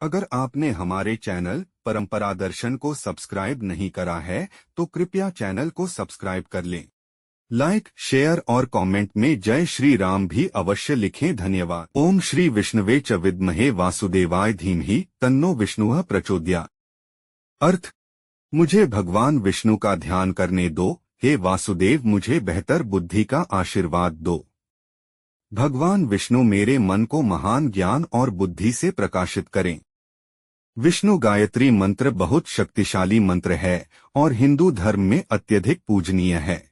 अगर आपने हमारे चैनल परंपरा दर्शन को सब्सक्राइब नहीं करा है तो कृपया चैनल को सब्सक्राइब कर लें। लाइक, शेयर और कमेंट में जय श्री राम भी अवश्य लिखें। धन्यवाद। ओम श्री विष्णुवे च विद्महे वासुदेवाय धीमहि तन्नो विष्णुः प्रचोदयात्। अर्थ: मुझे भगवान विष्णु का ध्यान करने दो, हे वासुदेव मुझे बेहतर बुद्धि का आशीर्वाद दो। भगवान विष्णु मेरे मन को महान ज्ञान और बुद्धि से प्रकाशित करें। विष्णु गायत्री मंत्र बहुत शक्तिशाली मंत्र है और हिंदू धर्म में अत्यधिक पूजनीय है।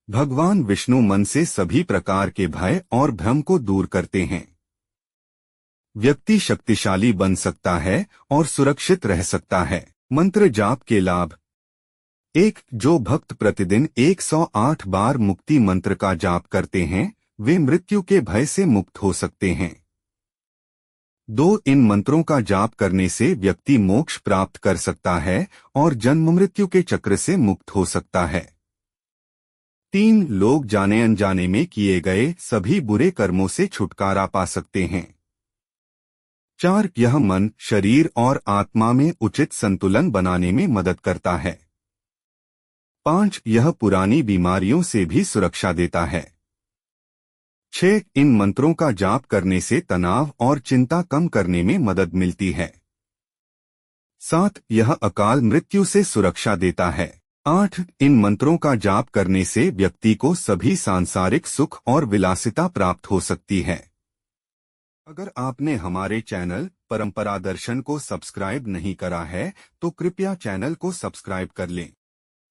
भगवान विष्णु मन से सभी प्रकार के भय और भ्रम को दूर करते हैं। व्यक्ति शक्तिशाली बन सकता है और सुरक्षित रह सकता है। मंत्र जाप के लाभ: 1. जो भक्त प्रतिदिन 108 बार मुक्ति मंत्र का जाप करते हैं वे मृत्यु के भय से मुक्त हो सकते हैं। 2. इन मंत्रों का जाप करने से व्यक्ति मोक्ष प्राप्त कर सकता है और जन्म मृत्यु के चक्र से मुक्त हो सकता है। 3. लोग जाने अनजाने में किए गए सभी बुरे कर्मों से छुटकारा पा सकते हैं। 4. यह मन, शरीर और आत्मा में उचित संतुलन बनाने में मदद करता है। 5. यह पुरानी बीमारियों से भी सुरक्षा देता है। 6. इन मंत्रों का जाप करने से तनाव और चिंता कम करने में मदद मिलती है। 7. यह अकाल मृत्यु से सुरक्षा देता है। 8. इन मंत्रों का जाप करने से व्यक्ति को सभी सांसारिक सुख और विलासिता प्राप्त हो सकती है। अगर आपने हमारे चैनल परंपरा दर्शन को सब्सक्राइब नहीं करा है तो कृपया चैनल को सब्सक्राइब कर लें।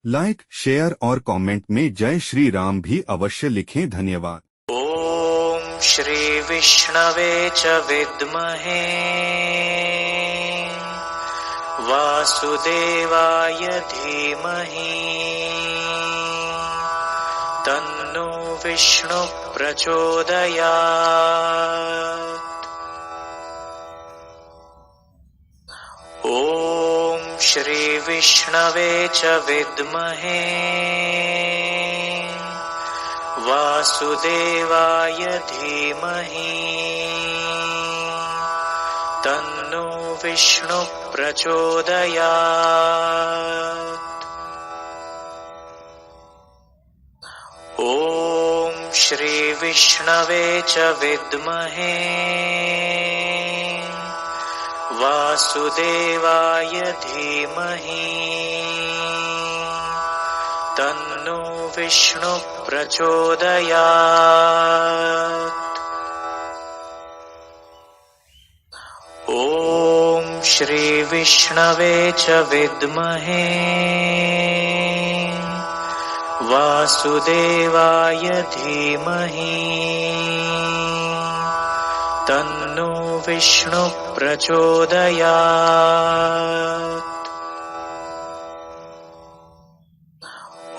लाइक, शेयर और कमेंट में जय श्री राम भी अवश्य लिखें। धन्यवाद। ओम श्री विष्णवे च विद्महे वासुदेवाय धीमहि तन्नो विष्णु प्रचोदयात्। ओम श्री विष्णवे च विद्महे वासुदेवाय धीमहि तन्नो विष्णु प्रचोदयात्। ओम श्री विष्णवे च विद्महे वासुदेवाय धीमहि तन्नो विष्णु प्रचोदयात्। ओम श्री विष्णवे च विद्महे वासुदेवाय धीमहि तन्नो विष्णु प्रचोदयात्।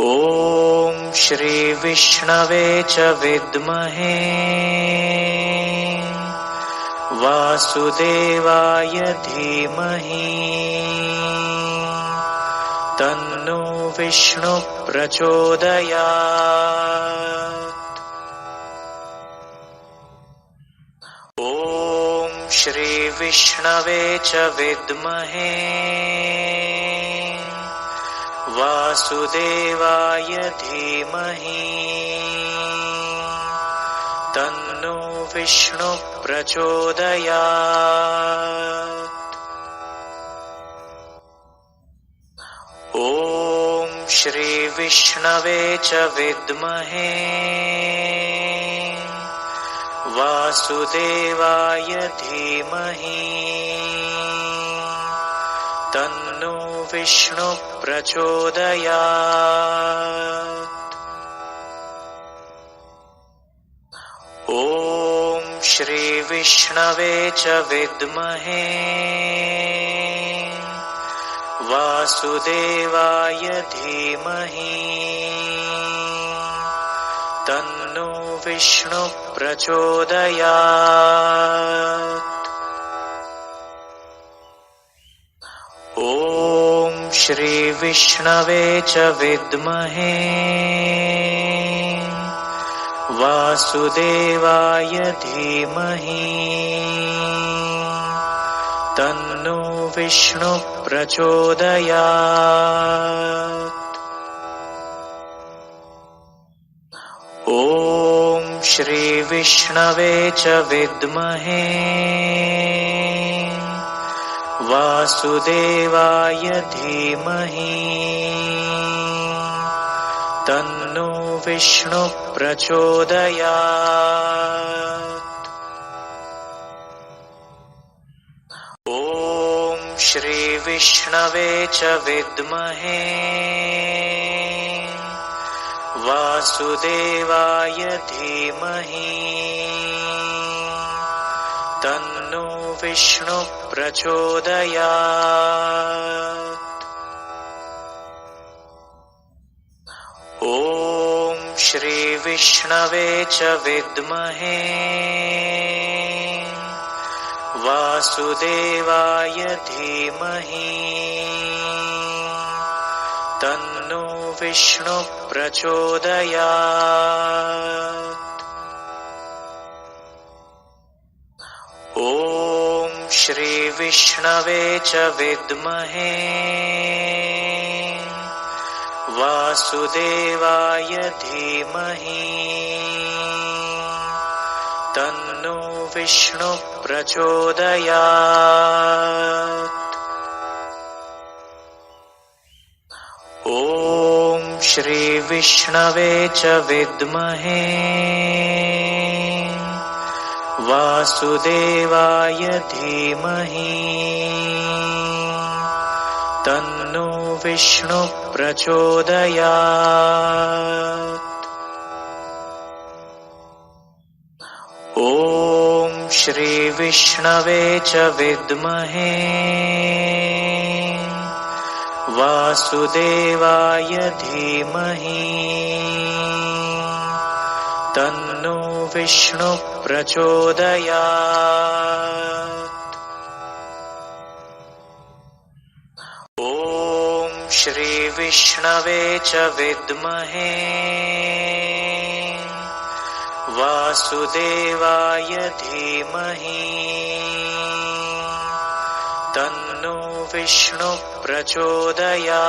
ओम श्री विष्णवे च विद्महे वासुदेवाय धीमहि तन्नो विष्णु प्रचोदयात्। ओम श्री विष्णवे च विद्महे वासुदेवाय धीमहि तन्नो विष्णु प्रचोदयात्। ओम श्री विष्णवे च विद्महे वासुदेवाय धीमहि तन्नो विष्णु प्रचोदयात्। ओम श्री विष्णवे च विद्महे वासुदेवाय धीमहि तन्नो विष्णु प्रचोदयात्। ओम श्री विष्णवे च विद्महे वासुदेवाय धीमहि तन्नो विष्णु प्रचोदयात्। ॐ श्री विष्णवे च विद्महे वासुदेवाय धीमहि तन्नो विष्णु प्रचोदयात्। ॐ श्री विष्णवे च विद्महे वासुदेवाय धीमहि तन्नो विष्णु प्रचोदयात्। ॐ श्री विष्णवे च विद्महे वासुदेवाय धीमहि तन्नो विष्णु प्रचोदयात्। ॐ श्री विष्णवे च विद्महे वासुदेवाय धीमहि तन्नो विष्णु प्रचोदयात्। ॐ श्री विष्णवे च विद्महे वासुदेवाय धीमहि तन्नो विष्णु प्रचोदयात्। ॐ श्री विष्णवे च विद्महे वासुदेवाय धीमहि तन्नो विष्णु प्रचोदयात्। ॐ श्री विष्णवे च विद्महे वासुदेवाय धीमहि तन्नो विष्णु प्रचोदयात्।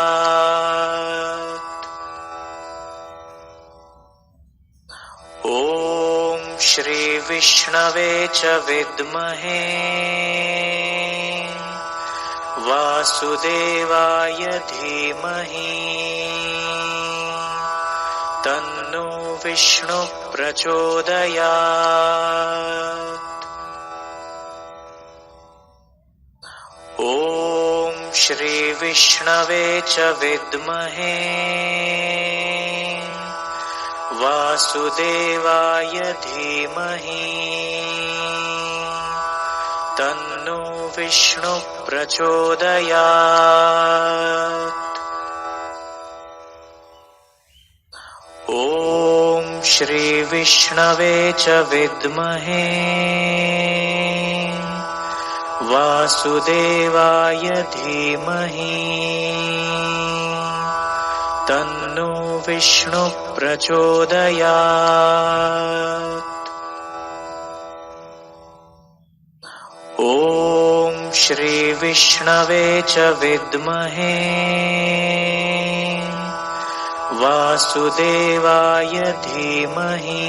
ॐ श्री विष्णवे च विद्महे वासुदेवाय धीमहि तन्नो विष्णु प्रचोदयात्। ॐ श्री विष्णवे च विद्महे वासुदेवाय धीमहि तन्नो विष्णु प्रचोदयात्। ॐ श्री विष्णवे च विद्महे वासुदेवाय धीमहि तन्नो विष्णु प्रचोदयात्। ॐ श्री विष्णवे च विद्महे वासुदेवाय धीमहि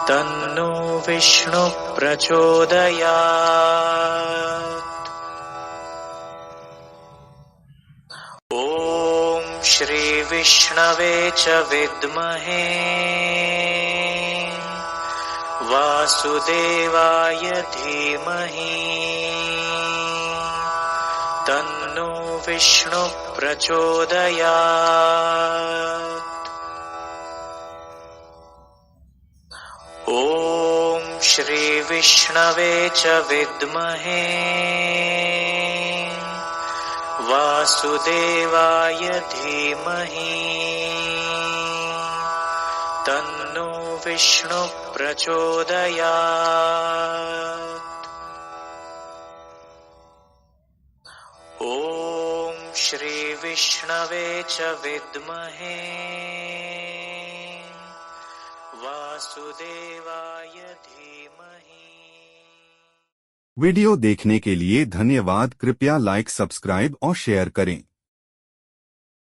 तन्नो विष्णु प्रचोदयात्। ॐ श्री विष्णवे च विद्महे वासुदेवाय धीमहि तन्नो विष्णु प्रचोदयात्। ॐ श्री विष्णवे च विद्महे वासुदेवाय धीमहि तन्नो विष्णु प्रचोदयात्। ॐ श्री विष्णवे च विद्महे वासुदेवाय धीमहि वीडियो देखने के लिए धन्यवाद। कृपया लाइक, सब्सक्राइब और शेयर करें।